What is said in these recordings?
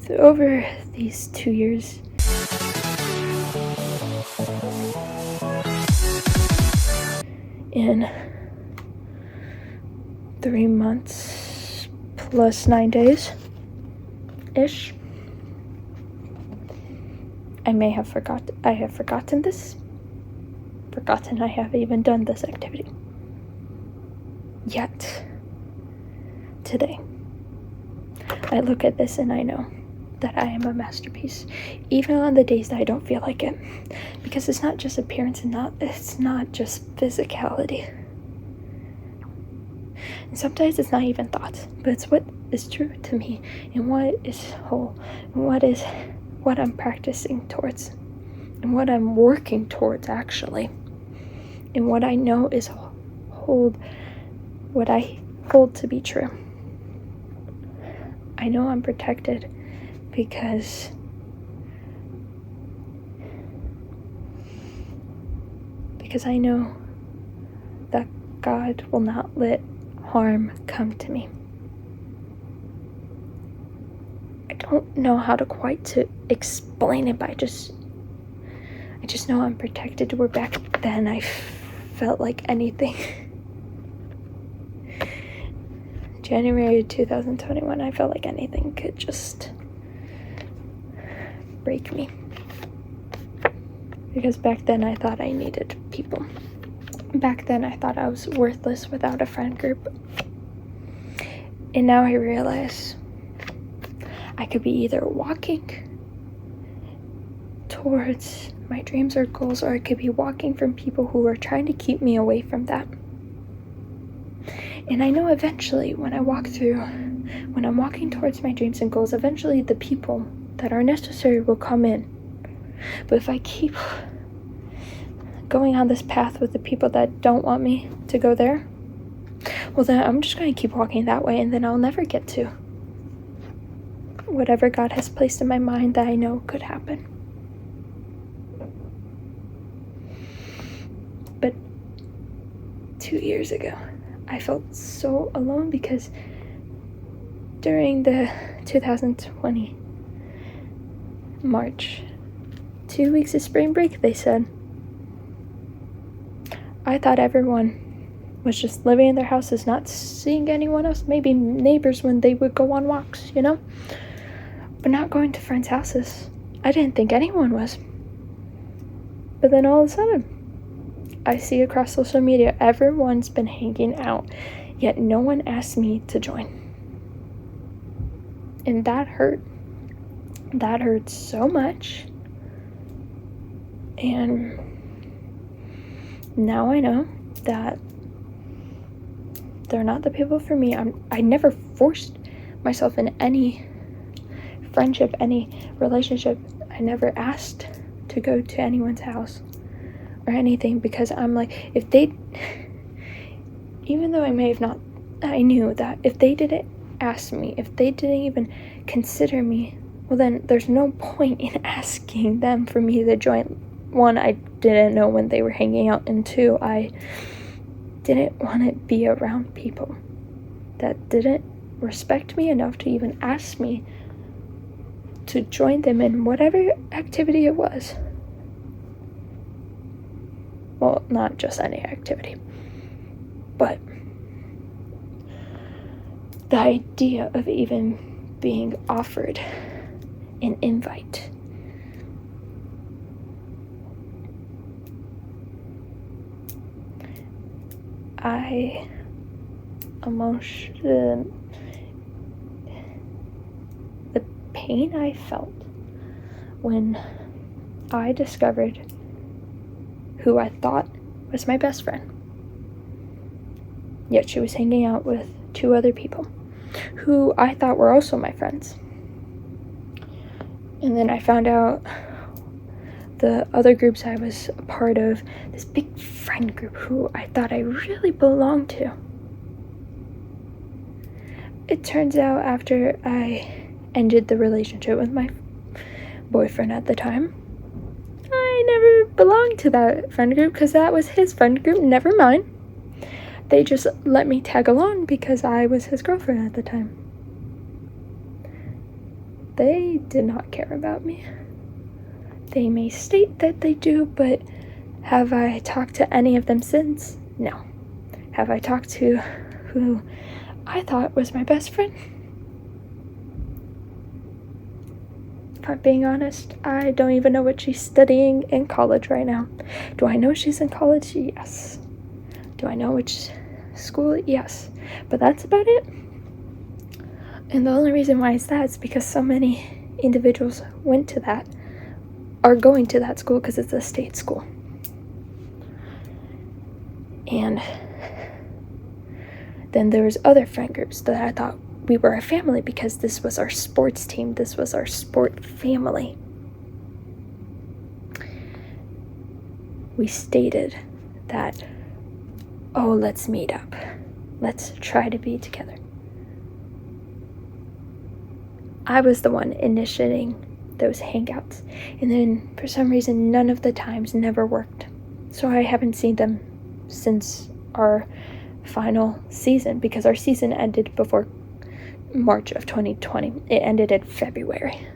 over these 2 years, in 3 months plus 9 days ish, I have forgotten I have even done this activity. Yet today I look at this and I know that I am a masterpiece, even on the days that I don't feel like it, because it's not just appearance and it's not just physicality. And sometimes it's not even thoughts, but it's what is true to me and what is whole and what I'm practicing towards and what I'm working towards actually, and what I know is what I hold to be true. I know I'm protected because I know that God will not let harm come to me. I don't know how to explain it, but I just know I'm protected. Where back then I felt like anything. January 2021, I felt like anything could just break me. Because back then I thought I needed people. Back then I thought I was worthless without a friend group. And now I realize I could be either walking towards my dreams or goals, or I could be walking from people who are trying to keep me away from that. And I know eventually when I'm walking towards my dreams and goals, eventually the people that are necessary will come in. But if I keep going on this path with the people that don't want me to go there, well then I'm just going to keep walking that way, and then I'll never get to whatever God has placed in my mind that I know could happen. But 2 years ago, I felt so alone because during the 2020 March, 2 weeks of spring break, they said, I thought everyone was just living in their houses, not seeing anyone else, maybe neighbors when they would go on walks, but not going to friends' houses. I didn't think anyone was. But then all of a sudden, I see across social media, everyone's been hanging out, yet no one asked me to join. And that hurt. That hurt so much. And now I know that they're not the people for me. I never forced myself in any friendship, any relationship. I never asked to go to anyone's house or anything, because I'm like, even though I may have not, I knew that if they didn't ask me, if they didn't even consider me, well then there's no point in asking them for me to join. One, I didn't know when they were hanging out, and two, I didn't want to be around people that didn't respect me enough to even ask me to join them in whatever activity it was. Well, not just any activity, but the idea of even being offered an invite. The pain I felt when I discovered who I thought was my best friend, yet she was hanging out with 2 other people who I thought were also my friends. And then I found out the other groups I was a part of, this big friend group who I thought I really belonged to. It turns out after I ended the relationship with my boyfriend at the time, I never belonged to that friend group because that was his friend group, never mine. They just let me tag along because I was his girlfriend at the time. they did not care about me. They may state that they do, but have I talked to any of them since? No. Have I talked to who I thought was my best friend? If I'm being honest, I don't even know what she's studying in college right now. Do I know she's in college? Yes. Do I know which school? Yes. But that's about it. And the only reason why it's that is because so many individuals are going to that school because it's a state school. And then there was other friend groups that I thought we were a family because this was our sports team. This was our sport family. We stated that, oh, let's meet up. Let's try to be together. I was the one initiating those hangouts. And then for some reason, none of the times never worked. So I haven't seen them since our final season because our season ended before March of 2020. It ended in February.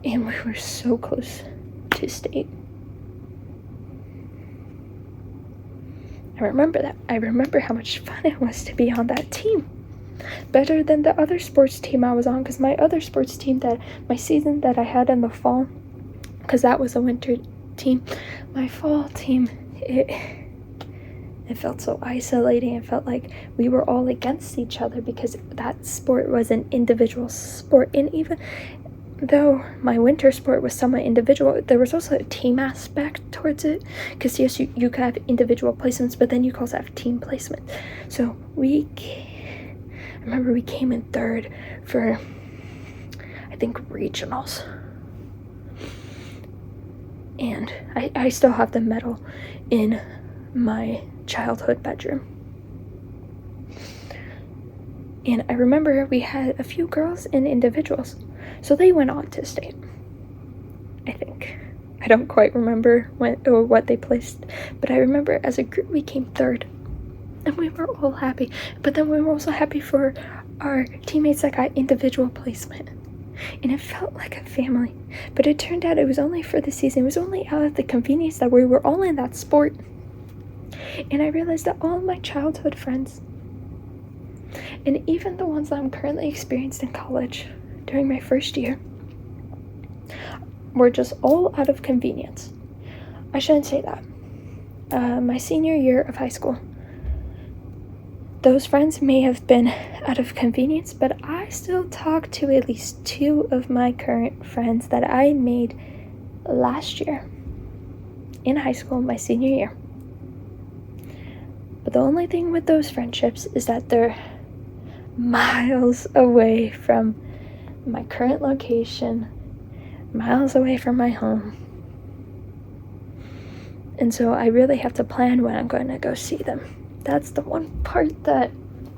And we were so close to state. I remember that. I remember how much fun it was to be on that team. Better than the other sports team I was on, because my other sports team, my season that I had in the fall, because that was a winter team, my fall team, it felt so isolating. It felt like we were all against each other because that sport was an individual sport. And even though my winter sport was somewhat individual, there was also a team aspect towards it. Because yes, you could have individual placements, but then you could also have team placement. So I remember we came in third for, I think, regionals. And I still have the medal in my childhood bedroom. And I remember we had a few girls and individuals. So they went on to state, I think. I don't quite remember when or what they placed. But I remember as a group we came third. And we were all happy. But then we were also happy for our teammates that got individual placement. And it felt like a family. But it turned out it was only for the season. It was only out of the convenience that we were all in that sport. And I realized that all of my childhood friends, and even the ones that I'm currently experienced in college during my first year, were just all out of convenience. I shouldn't say that. My senior year of high school, those friends may have been out of convenience, but I still talk to at least 2 of my current friends that I made last year in high school, my senior year. But the only thing with those friendships is that they're miles away from my current location, miles away from my home. And so I really have to plan when I'm going to go see them. That's the one part that,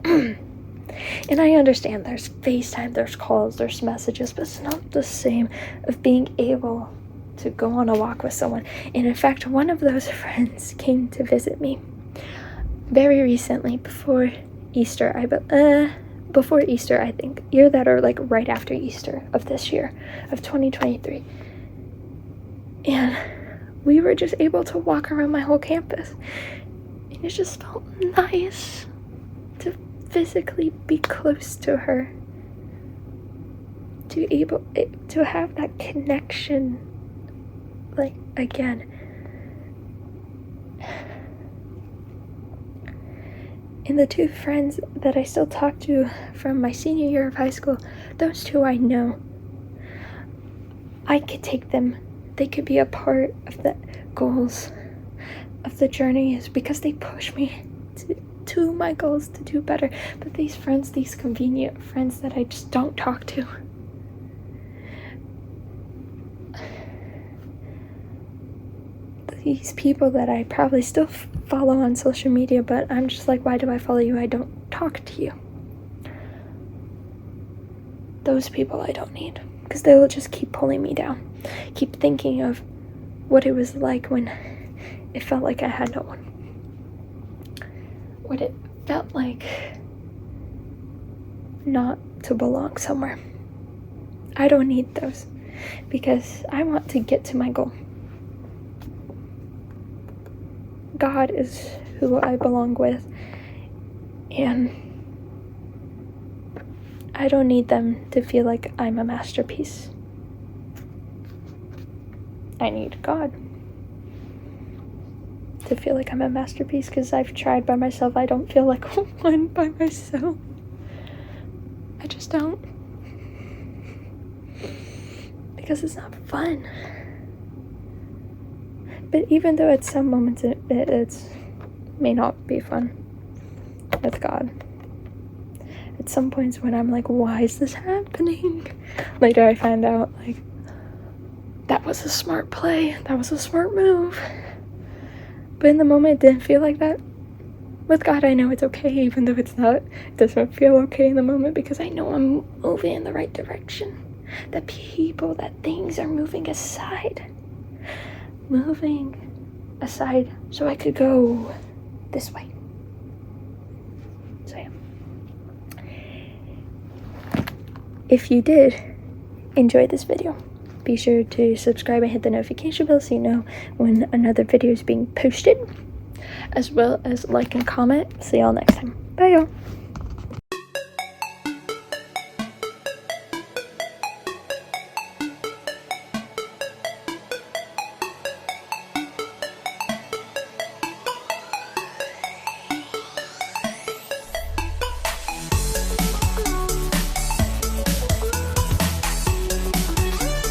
and I understand there's FaceTime, there's calls, there's messages, but it's not the same of being able to go on a walk with someone. And in fact, one of those friends came to visit me very recently before Easter. Before Easter, I think. Either that or like right after Easter of this year, of 2023. And we were just able to walk around my whole campus. It just felt nice to physically be close to her, to have that connection, like, again. And the 2 friends that I still talk to from my senior year of high school, those 2 I know. I could take them. They could be a part of the goals of the journey, is because they push me to my goals to do better. But these friends, these convenient friends that I just don't talk to, these people that I probably still follow on social media, but I'm just like, why do I follow you? I don't talk to you. Those people I don't need, because they will just keep pulling me down. Keep thinking of what it was like when it felt like I had no one. What it felt like not to belong somewhere. I don't need those because I want to get to my goal. God is who I belong with, and I don't need them to feel like I'm a masterpiece. I need God to feel like I'm a masterpiece, because I've tried by myself. I don't feel like one by myself. I just don't. Because it's not fun. But even though at some moments it may not be fun with God, at some points when I'm like, why is this happening? Later I find out, like, that was a smart play. That was a smart move. But in the moment, it didn't feel like that. With God, I know it's okay, even though it's not. It doesn't feel okay in the moment, because I know I'm moving in the right direction. That people, that things are moving aside. Moving aside so I could go this way. So yeah. If you did enjoy this video, be sure to subscribe and hit the notification bell so you know when another video is being posted, as well as like and comment. See y'all next time. Bye y'all.